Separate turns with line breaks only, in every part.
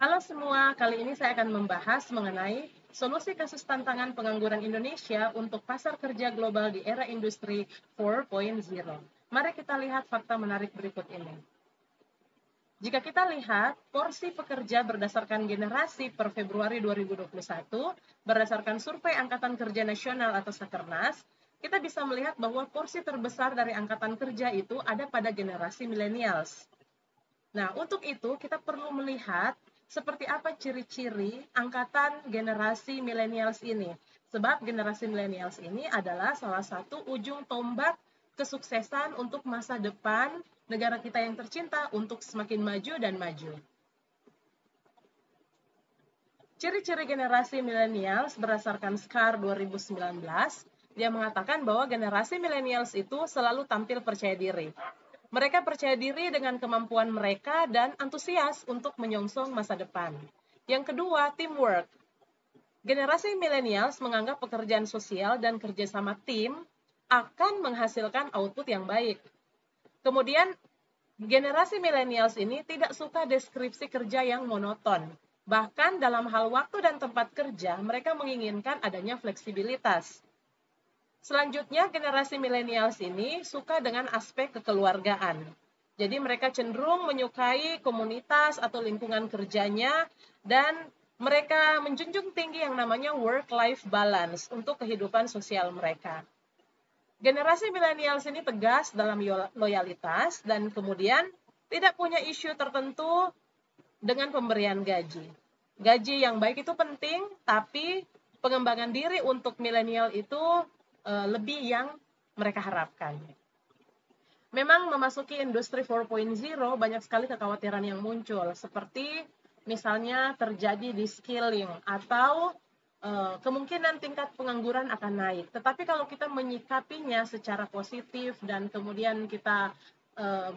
Halo semua, kali ini saya akan membahas mengenai solusi kasus tantangan pengangguran Indonesia untuk pasar kerja global di era industri 4.0. Mari kita lihat fakta menarik berikut ini. Jika kita lihat porsi pekerja berdasarkan generasi per Februari 2021, berdasarkan survei Angkatan Kerja Nasional atau Sakernas, kita bisa melihat bahwa porsi terbesar dari angkatan kerja itu ada pada generasi millennials. Nah, untuk itu kita perlu melihat seperti apa ciri-ciri angkatan generasi millennials ini. Sebab generasi millennials ini adalah salah satu ujung tombak kesuksesan untuk masa depan negara kita yang tercinta untuk semakin maju dan maju. Ciri-ciri generasi millennials berdasarkan SCAR 2019, dia mengatakan bahwa generasi millennials itu selalu tampil percaya diri. Mereka percaya diri dengan kemampuan mereka dan antusias untuk menyongsong masa depan. Yang kedua, teamwork. Generasi millennials menganggap pekerjaan sosial dan kerjasama tim akan menghasilkan output yang baik. Kemudian, generasi millennials ini tidak suka deskripsi kerja yang monoton. Bahkan dalam hal waktu dan tempat kerja, mereka menginginkan adanya fleksibilitas. Selanjutnya, generasi millennials ini suka dengan aspek kekeluargaan. Jadi mereka cenderung menyukai komunitas atau lingkungan kerjanya dan mereka menjunjung tinggi yang namanya work-life balance untuk kehidupan sosial mereka. Generasi millennials ini tegas dalam loyalitas dan kemudian tidak punya isu tertentu dengan pemberian gaji. Gaji yang baik itu penting, tapi pengembangan diri untuk milenial itu lebih yang mereka harapkan. Memang memasuki industri 4.0 banyak sekali kekhawatiran yang muncul, seperti misalnya terjadi de-skilling atau kemungkinan tingkat pengangguran akan naik. Tetapi kalau kita menyikapinya secara positif dan kemudian kita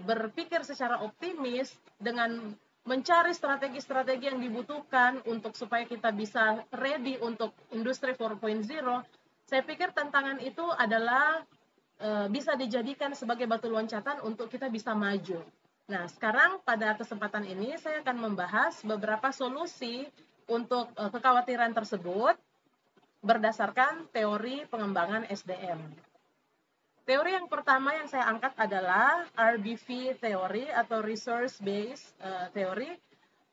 berpikir secara optimis dengan mencari strategi-strategi yang dibutuhkan untuk supaya kita bisa ready untuk industri 4.0, saya pikir tantangan itu adalah bisa dijadikan sebagai batu loncatan untuk kita bisa maju. Nah, sekarang pada kesempatan ini saya akan membahas beberapa solusi untuk kekhawatiran tersebut berdasarkan teori pengembangan SDM. Teori yang pertama yang saya angkat adalah RBV teori atau Resource Based Theory.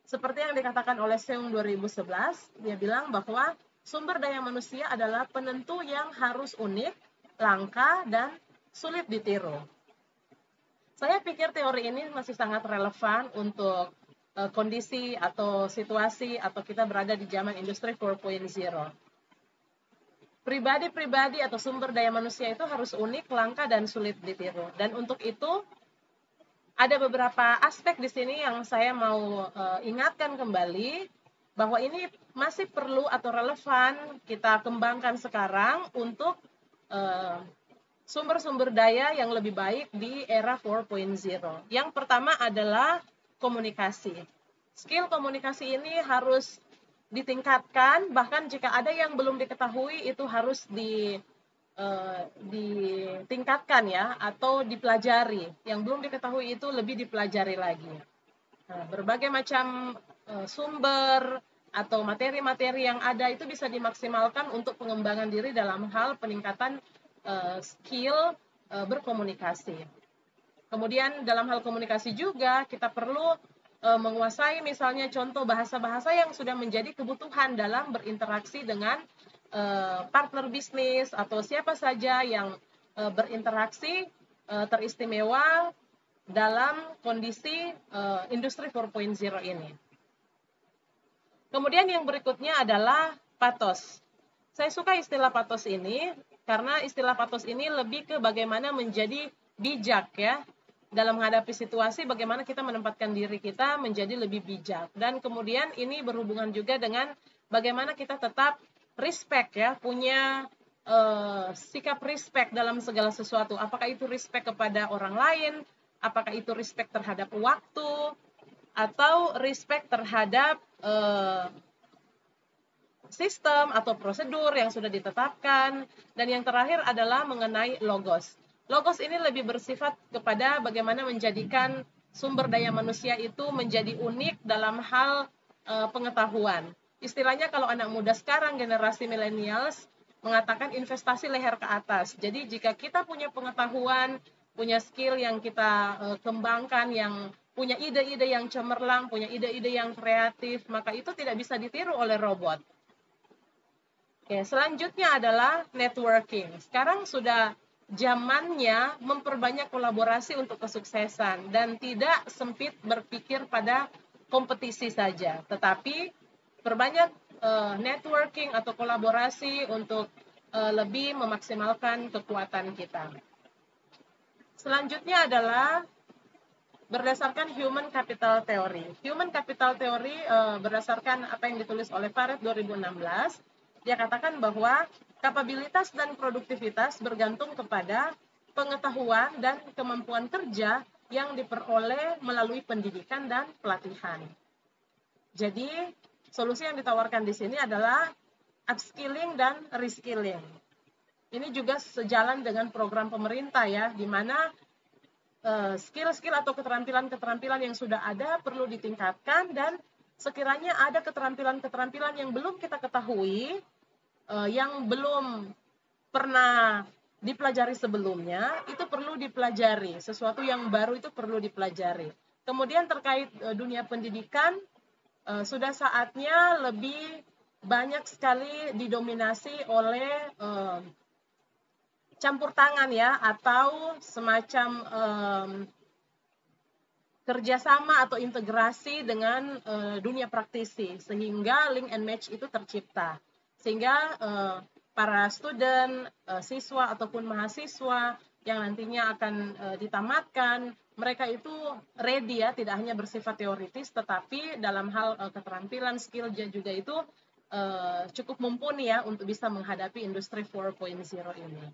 Seperti yang dikatakan oleh Seung 2011, dia bilang bahwa sumber daya manusia adalah penentu yang harus unik, langka, dan sulit ditiru. Saya pikir teori ini masih sangat relevan untuk kondisi atau situasi atau kita berada di zaman industri 4.0. Pribadi-pribadi atau sumber daya manusia itu harus unik, langka, dan sulit ditiru. Dan untuk itu, ada beberapa aspek di sini yang saya mau ingatkan kembali, bahwa ini masih perlu atau relevan kita kembangkan sekarang untuk sumber-sumber daya yang lebih baik di era 4.0. Yang pertama adalah komunikasi. Skill komunikasi ini harus ditingkatkan, bahkan jika ada yang belum diketahui itu harus ditingkatkan ya, atau dipelajari. Yang belum diketahui itu lebih dipelajari lagi. Nah, berbagai macam sumber atau materi-materi yang ada itu bisa dimaksimalkan untuk pengembangan diri dalam hal peningkatan skill berkomunikasi. Kemudian dalam hal komunikasi juga kita perlu menguasai misalnya contoh bahasa-bahasa yang sudah menjadi kebutuhan dalam berinteraksi dengan partner bisnis atau siapa saja yang berinteraksi teristimewa dalam kondisi industri 4.0 ini. Kemudian yang berikutnya adalah patos. Saya suka istilah patos ini karena istilah patos ini lebih ke bagaimana menjadi bijak ya dalam menghadapi situasi, bagaimana kita menempatkan diri kita menjadi lebih bijak. Dan kemudian ini berhubungan juga dengan bagaimana kita tetap respect ya, punya sikap respect dalam segala sesuatu. Apakah itu respect kepada orang lain, apakah itu respect terhadap waktu, atau respect terhadap sistem atau prosedur yang sudah ditetapkan. Dan yang terakhir adalah mengenai logos. Logos ini lebih bersifat kepada bagaimana menjadikan sumber daya manusia itu menjadi unik dalam hal pengetahuan. Istilahnya kalau anak muda sekarang, generasi millennials, mengatakan investasi leher ke atas. Jadi jika kita punya pengetahuan, punya skill yang kita kembangkan, yang punya ide-ide yang cemerlang, punya ide-ide yang kreatif, maka itu tidak bisa ditiru oleh robot. Oke, selanjutnya adalah networking. Sekarang sudah zamannya memperbanyak kolaborasi untuk kesuksesan dan tidak sempit berpikir pada kompetisi saja, tetapi perbanyak networking atau kolaborasi untuk lebih memaksimalkan kekuatan kita. Selanjutnya adalah berdasarkan Human Capital Theory. Human Capital Theory berdasarkan apa yang ditulis oleh Faret 2016, dia katakan bahwa kapabilitas dan produktivitas bergantung kepada pengetahuan dan kemampuan kerja yang diperoleh melalui pendidikan dan pelatihan. Jadi, solusi yang ditawarkan di sini adalah upskilling dan reskilling. Ini juga sejalan dengan program pemerintah ya, di mana skill-skill atau keterampilan-keterampilan yang sudah ada perlu ditingkatkan, dan sekiranya ada keterampilan-keterampilan yang belum kita ketahui, yang belum pernah dipelajari sebelumnya, itu perlu dipelajari. Sesuatu yang baru itu perlu dipelajari. Kemudian terkait dunia pendidikan, sudah saatnya lebih banyak sekali didominasi oleh campur tangan ya, atau semacam kerjasama atau integrasi dengan dunia praktisi, sehingga link and match itu tercipta. Sehingga para student, siswa ataupun mahasiswa yang nantinya akan ditamatkan, mereka itu ready ya, tidak hanya bersifat teoritis, tetapi dalam hal keterampilan, skill juga itu cukup mumpuni ya untuk bisa menghadapi industri 4.0 ini.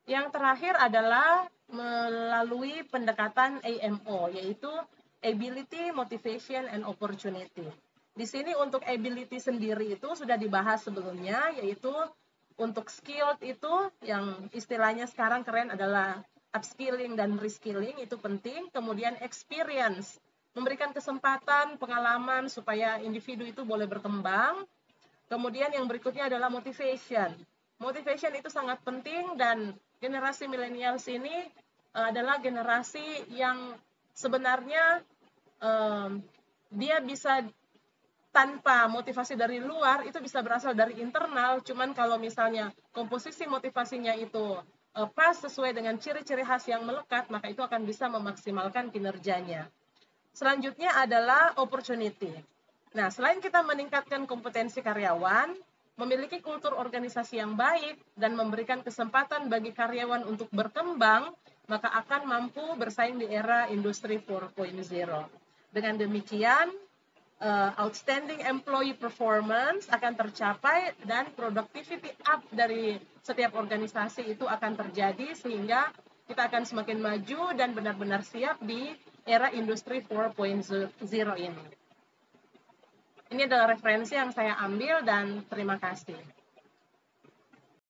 Yang terakhir adalah melalui pendekatan AMO, yaitu Ability, Motivation, and Opportunity. Di sini untuk ability sendiri itu sudah dibahas sebelumnya, yaitu untuk skill itu yang istilahnya sekarang keren adalah upskilling dan reskilling, itu penting. Kemudian experience, memberikan kesempatan, pengalaman supaya individu itu boleh berkembang. Kemudian yang berikutnya adalah motivation. Motivation itu sangat penting, dan generasi millennials ini adalah generasi yang sebenarnya dia bisa tanpa motivasi dari luar, itu bisa berasal dari internal. Cuman kalau misalnya komposisi motivasinya itu pas sesuai dengan ciri-ciri khas yang melekat, maka itu akan bisa memaksimalkan kinerjanya. Selanjutnya adalah opportunity. Nah, selain kita meningkatkan kompetensi karyawan, memiliki kultur organisasi yang baik, dan memberikan kesempatan bagi karyawan untuk berkembang, maka akan mampu bersaing di era industri 4.0. Dengan demikian, outstanding employee performance akan tercapai dan productivity up dari setiap organisasi itu akan terjadi, sehingga kita akan semakin maju dan benar-benar siap di era industri 4.0 ini. Ini adalah referensi yang saya ambil, dan terima kasih.